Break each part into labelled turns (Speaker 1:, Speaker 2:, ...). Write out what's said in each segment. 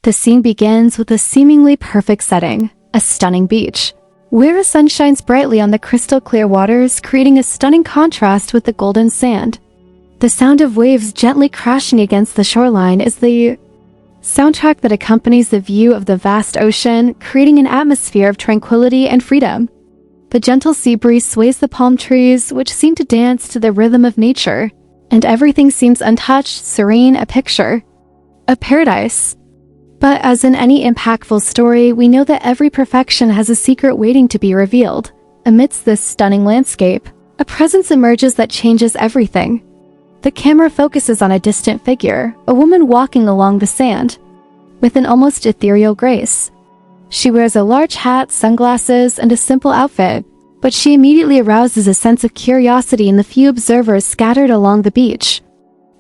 Speaker 1: The scene begins with a seemingly perfect setting, a stunning beach, where the sun shines brightly on the crystal-clear waters, creating a stunning contrast with the golden sand. The sound of waves gently crashing against the shoreline is the soundtrack that accompanies the view of the vast ocean, creating an atmosphere of tranquility and freedom. The gentle sea breeze sways the palm trees, which seem to dance to the rhythm of nature, and everything seems untouched, serene, a picture of paradise. But as in any impactful story, we know that every perfection has a secret waiting to be revealed. Amidst this stunning landscape, a presence emerges that changes everything. The camera focuses on a distant figure, a woman walking along the sand, with an almost ethereal grace. She wears a large hat, sunglasses, and a simple outfit, but she immediately arouses a sense of curiosity in the few observers scattered along the beach.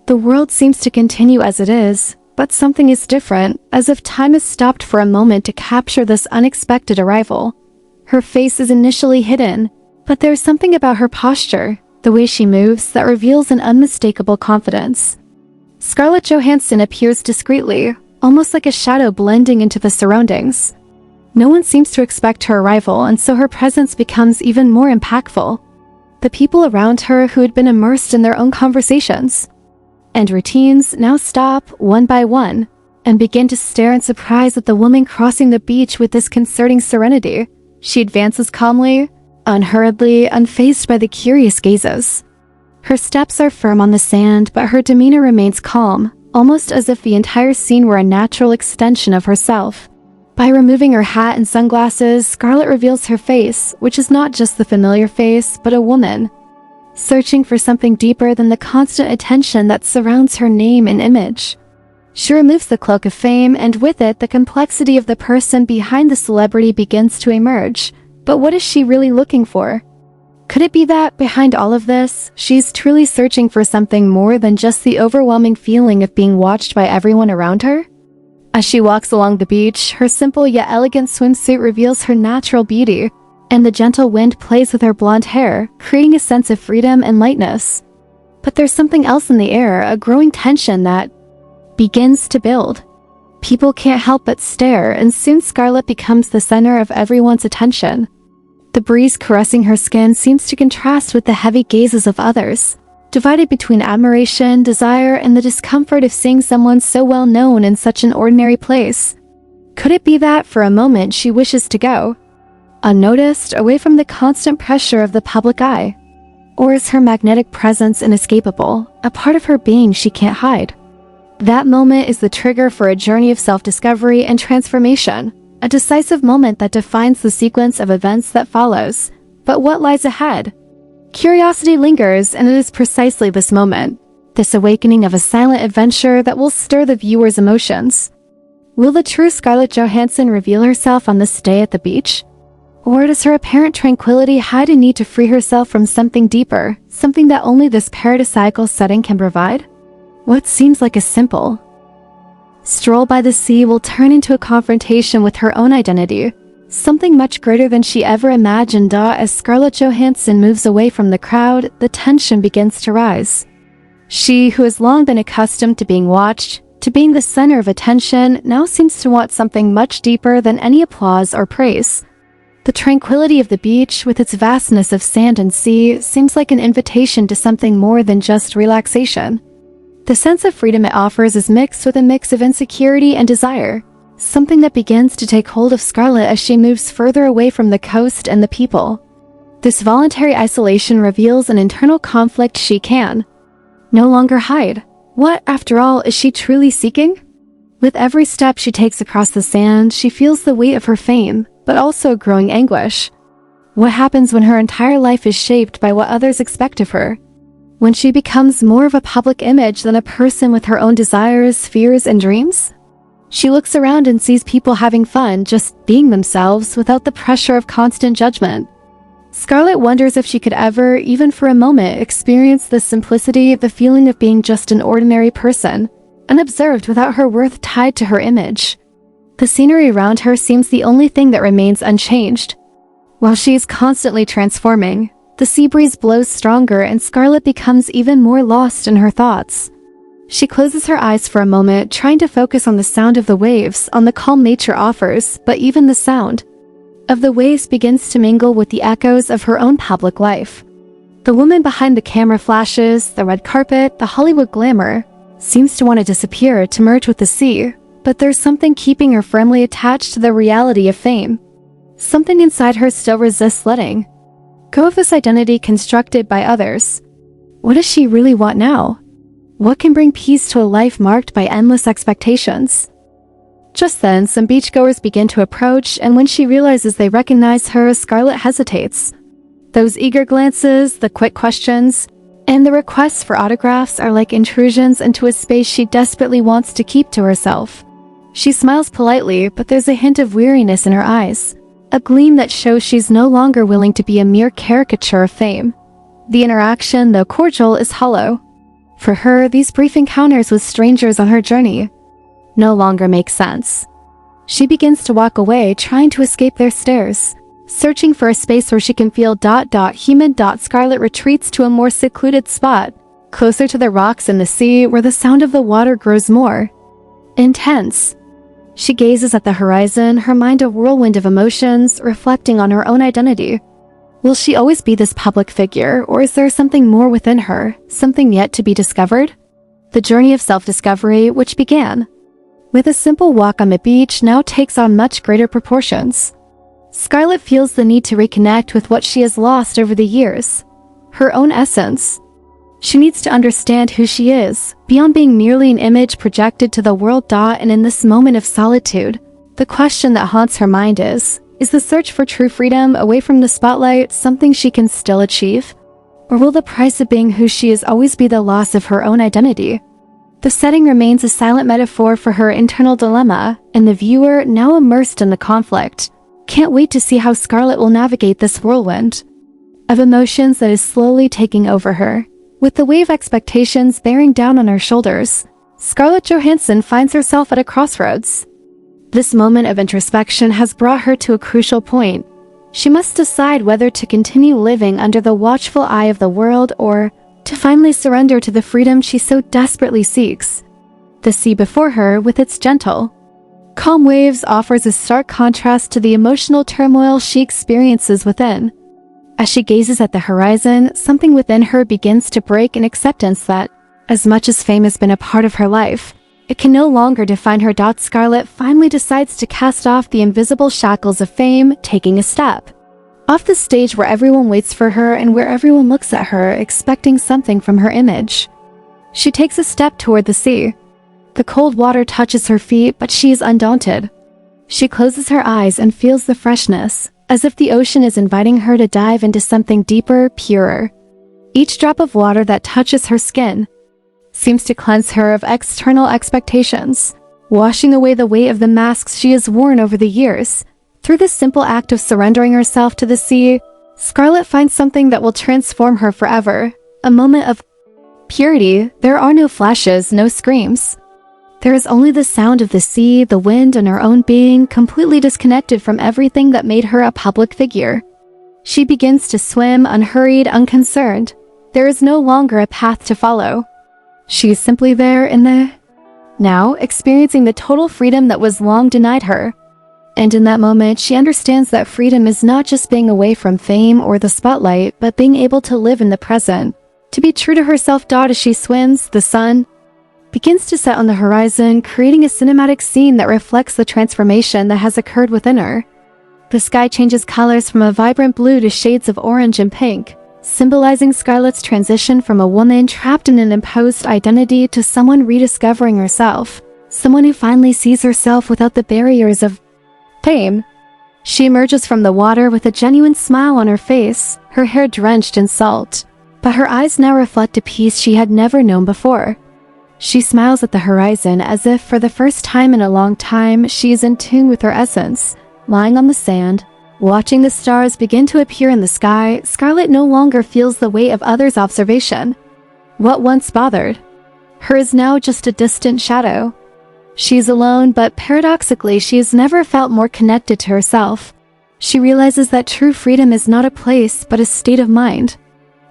Speaker 1: The world seems to continue as it is, but something is different, as if time has stopped for a moment to capture this unexpected arrival. Her face is initially hidden, but there's something about her posture, the way she moves, that reveals an unmistakable confidence. Scarlett Johansson appears discreetly, almost like a shadow blending into the surroundings. No one seems to expect her arrival, and so her presence becomes even more impactful. The people around her, who had been immersed in their own conversations and routines, now stop one by one and begin to stare in surprise at the woman crossing the beach with disconcerting serenity. She advances calmly, unhurriedly, unfazed by the curious gazes. Her steps are firm on the sand, but her demeanor remains calm, almost as if the entire scene were a natural extension of herself. By removing her hat and sunglasses, Scarlett reveals her face, which is not just the familiar face, but a woman, searching for something deeper than the constant attention that surrounds her name and image. She removes the cloak of fame, and with it, the complexity of the person behind the celebrity begins to emerge. But what is she really looking for? Could it be that, behind all of this, she's truly searching for something more than just the overwhelming feeling of being watched by everyone around her? As she walks along the beach, her simple yet elegant swimsuit reveals her natural beauty, and the gentle wind plays with her blonde hair, creating a sense of freedom and lightness. But there's something else in the air, a growing tension that begins to build. People can't help but stare, and soon Scarlett becomes the center of everyone's attention. The breeze caressing her skin seems to contrast with the heavy gazes of others, divided between admiration, desire, and the discomfort of seeing someone so well known in such an ordinary place. Could it be that, for a moment, she wishes to go unnoticed, away from the constant pressure of the public eye? Or is her magnetic presence inescapable, a part of her being she can't hide? That moment is the trigger for a journey of self-discovery and transformation, a decisive moment that defines the sequence of events that follows. But what lies ahead? Curiosity lingers, and it is precisely this moment, this awakening of a silent adventure, that will stir the viewer's emotions. Will the true Scarlett Johansson reveal herself on this day at the beach? Or does her apparent tranquility hide a need to free herself from something deeper, something that only this paradisiacal setting can provide? What seems like a simple stroll by the sea will turn into a confrontation with her own identity, something much greater than she ever imagined. As Scarlett Johansson moves away from the crowd, the tension begins to rise. She, who has long been accustomed to being watched, to being the center of attention, now seems to want something much deeper than any applause or praise. The tranquility of the beach, with its vastness of sand and sea, seems like an invitation to something more than just relaxation. The sense of freedom it offers is mixed with a mix of insecurity and desire, something that begins to take hold of Scarlett as she moves further away from the coast and the people. This voluntary isolation reveals an internal conflict she can no longer hide. What, after all, is she truly seeking? With every step she takes across the sand, she feels the weight of her fame, but also a growing anguish. What happens when her entire life is shaped by what others expect of her? When she becomes more of a public image than a person with her own desires, fears, and dreams? She looks around and sees people having fun, just being themselves, without the pressure of constant judgment. Scarlett wonders if she could ever, even for a moment, experience the simplicity, the feeling of being just an ordinary person, unobserved, without her worth tied to her image. The scenery around her seems the only thing that remains unchanged. While she is constantly transforming, the sea breeze blows stronger and Scarlett becomes even more lost in her thoughts. She closes her eyes for a moment, trying to focus on the sound of the waves, on the calm nature offers, but even the sound of the waves begins to mingle with the echoes of her own public life. The woman behind the camera flashes, the red carpet, the Hollywood glamour, seems to want to disappear, to merge with the sea, but there's something keeping her firmly attached to the reality of fame. Something inside her still resists letting go of this identity constructed by others. What does she really want now? What can bring peace to a life marked by endless expectations? Just then, some beachgoers begin to approach, and when she realizes they recognize her, Scarlett hesitates. Those eager glances, the quick questions, and the requests for autographs are like intrusions into a space she desperately wants to keep to herself. She smiles politely, but there's a hint of weariness in her eyes, a gleam that shows she's no longer willing to be a mere caricature of fame. The interaction, though cordial, is hollow. For her, these brief encounters with strangers on her journey no longer make sense. She begins to walk away, trying to escape their stares, searching for a space where she can feel human. Scarlett retreats to a more secluded spot, closer to the rocks and the sea, where the sound of the water grows more intense. She gazes at the horizon, her mind a whirlwind of emotions, reflecting on her own identity. Will she always be this public figure, or is there something more within her, something yet to be discovered? The journey of self-discovery, which began with a simple walk on the beach, now takes on much greater proportions. Scarlett feels the need to reconnect with what she has lost over the years, her own essence. She needs to understand who she is, beyond being merely an image projected to the world. And in this moment of solitude, the question that haunts her mind is the search for true freedom away from the spotlight something she can still achieve? Or will the price of being who she is always be the loss of her own identity? The setting remains a silent metaphor for her internal dilemma, and the viewer, now immersed in the conflict, can't wait to see how Scarlett will navigate this whirlwind of emotions that is slowly taking over her. With the wave expectations bearing down on her shoulders, Scarlett Johansson finds herself at a crossroads. This moment of introspection has brought her to a crucial point. She must decide whether to continue living under the watchful eye of the world or to finally surrender to the freedom she so desperately seeks. The sea before her, with its gentle, calm waves, offers a stark contrast to the emotional turmoil she experiences within. As she gazes at the horizon, something within her begins to break in acceptance that, as much as fame has been a part of her life, it can no longer define her. Scarlett finally decides to cast off the invisible shackles of fame, taking a step off the stage where everyone waits for her and where everyone looks at her, expecting something from her image. She takes a step toward the sea. The cold water touches her feet, but she is undaunted. She closes her eyes and feels the freshness, as if the ocean is inviting her to dive into something deeper, purer. Each drop of water that touches her skin seems to cleanse her of external expectations, washing away the weight of the masks she has worn over the years. Through this simple act of surrendering herself to the sea, Scarlett finds something that will transform her forever. A moment of purity. There are no flashes, no screams. There is only the sound of the sea, the wind, and her own being, completely disconnected from everything that made her a public figure. She begins to swim, unhurried, unconcerned. There is no longer a path to follow. She is simply there in the now, experiencing the total freedom that was long denied her. And in that moment, she understands that freedom is not just being away from fame or the spotlight, but being able to live in the present, to be true to herself. As she swims, the sun begins to set on the horizon, creating a cinematic scene that reflects the transformation that has occurred within her. The sky changes colors from a vibrant blue to shades of orange and pink, symbolizing Scarlett's transition from a woman trapped in an imposed identity to someone rediscovering herself, someone who finally sees herself without the barriers of fame. She emerges from the water with a genuine smile on her face, her hair drenched in salt, but her eyes now reflect a peace she had never known before. She smiles at the horizon as if, for the first time in a long time, she is in tune with her essence. Lying on the sand, watching the stars begin to appear in the sky, Scarlett no longer feels the weight of others' observation. What once bothered her is now just a distant shadow. She is alone, but paradoxically, she has never felt more connected to herself. She realizes that true freedom is not a place, but a state of mind.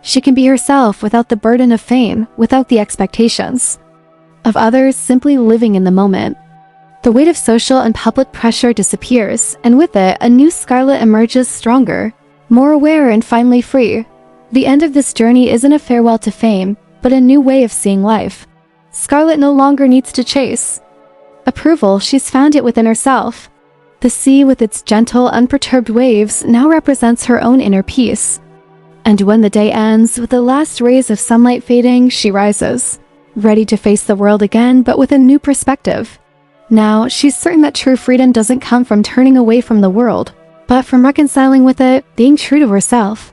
Speaker 1: She can be herself without the burden of fame, without the expectations. of others simply living in the moment. The weight of social and public pressure disappears, and with it, a new Scarlett emerges stronger, more aware and finally free. The end of this journey isn't a farewell to fame, but a new way of seeing life. Scarlett no longer needs to chase approval, she's found it within herself. The sea with its gentle, unperturbed waves now represents her own inner peace. And when the day ends, with the last rays of sunlight fading, she rises, ready to face the world again, but with a new perspective. Now, she's certain that true freedom doesn't come from turning away from the world, but from reconciling with it, being true to herself.